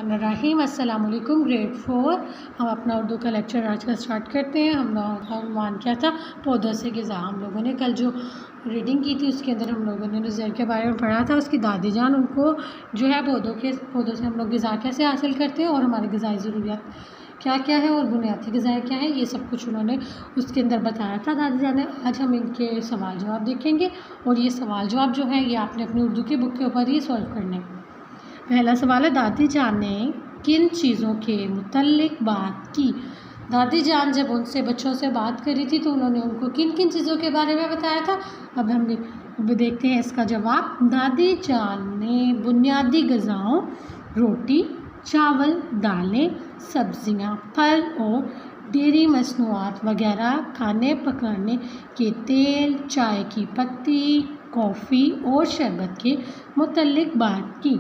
रहीम अस्सलाम वालेकुम। ग्रेड 4 हम अपना उर्दू का लेक्चर आज का स्टार्ट करते हैं। हम लोगों का उन्वान क्या था, पौधों से ग़िज़ा। हम लोगों ने कल जो रीडिंग की थी उसके अंदर हम लोगों ने नुज़ैर के बारे में पढ़ा था। उसकी दादी जान उनको जो है पौधों से हम लोग ग़िज़ा कैसे हासिल करते हैं और हमारी ग़िज़ाई ज़रूरियात क्या क्या है और बुनियादी ग़िज़ा क्या है, ये सब कुछ उन्होंने उसके अंदर बताया था दादी जान ने। आज हम इनके सवाल जवाब देखेंगे और ये सवाल जवाब जो है ये आपने अपनी उर्दू की बुक के ऊपर ही सॉल्व करने। पहला सवाल है, दादी जान ने किन चीज़ों के मुतल्लिक बात की। दादी जान जब उनसे बच्चों से बात करी थी तो उन्होंने उनको किन किन चीज़ों के बारे में बताया था। अब हम देखते हैं इसका जवाब। दादी जान ने बुनियादी ग़िज़ाओं रोटी, चावल, दालें, सब्ज़ियाँ, फल और डेयरी मसनूआत वगैरह, खाने पकाने के तेल, चाय की पत्ती, कॉफ़ी और शरबत के मुतल्लिक बात की।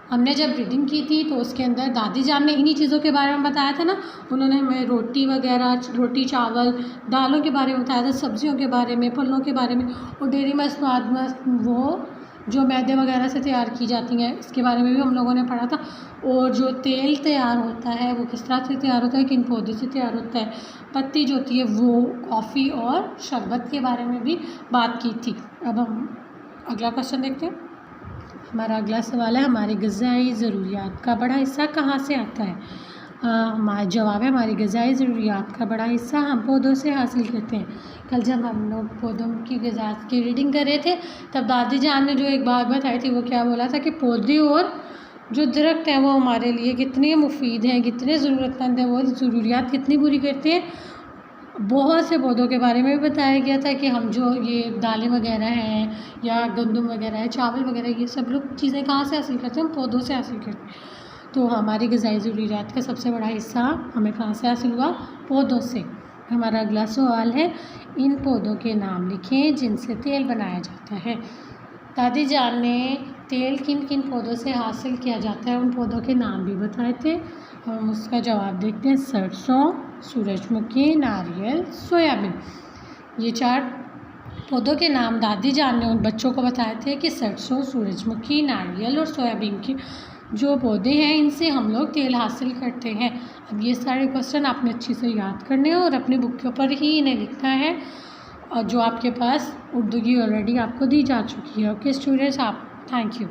हमने जब रीडिंग की थी तो उसके अंदर दादी जान ने इन्हीं चीज़ों के बारे में बताया था ना। उन्होंने हमें रोटी चावल दालों के बारे में बताया था, सब्जियों के बारे में, फलों के बारे में और डेयरी मसनूआत वो जो मैदे वगैरह से तैयार की जाती हैं इसके बारे में भी हम लोगों ने पढ़ा था। और जो तेल तैयार होता है वो किस तरह से तैयार होता है, किन पौधों से तैयार होता है, पत्ती जो होती है वो, कॉफ़ी और शरबत के बारे में भी बात की थी। अब हम अगला क्वेश्चन देखते हैं। हमारा अगला सवाल है, हमारी ग़िज़ाई ज़रूरियात का बड़ा हिस्सा कहाँ से आता है। हमारा जवाब है, हमारी ग़िज़ाई ज़रूरियात का बड़ा हिस्सा हम पौधों से हासिल करते हैं। कल जब हम लोग पौधों की ग़िज़ा की रीडिंग कर रहे थे तब दादी जान ने जो एक बात बताई थी वो क्या बोला था कि पौधे और जो दरख्त हैं वो हमारे लिए कितने मुफीद हैं, कितने ज़रूरतमंद हैं, वो ज़रूरियात कितनी पूरी करते हैं। बहुत से पौधों के बारे में भी बताया गया था कि हम जो ये दालें वगैरह हैं या गंदम वगैरह है, चावल वगैरह, ये सब लोग चीज़ें कहाँ से हासिल करते हैं, हम पौधों से हासिल करते हैं। तो हमारी ग़िज़ाई ज़रूरियात का सबसे बड़ा हिस्सा हमें कहाँ से हासिल हुआ, पौधों से। हमारा अगला सवाल है, इन पौधों के नाम लिखें जिनसे तेल बनाया जाता है। दादी जान ने तेल किन किन पौधों से हासिल किया जाता है उन पौधों के नाम भी बताए थे। हम उसका जवाब देखते हैं। सरसों, सूरजमुखी, नारियल, सोयाबीन। ये 4 पौधों के नाम दादी जान ने उन बच्चों को बताए थे कि सरसों, सूरजमुखी, नारियल और सोयाबीन के जो पौधे हैं इनसे हम लोग तेल हासिल करते हैं। अब ये सारे क्वेश्चन आपने अच्छी से याद करने हैं और अपनी बुक के ऊपर ही इन्हें लिखना है और जो आपके पास उर्दू की ऑलरेडी आपको दी जा चुकी है। ओके स्टूडेंट्स, आप थैंक यू।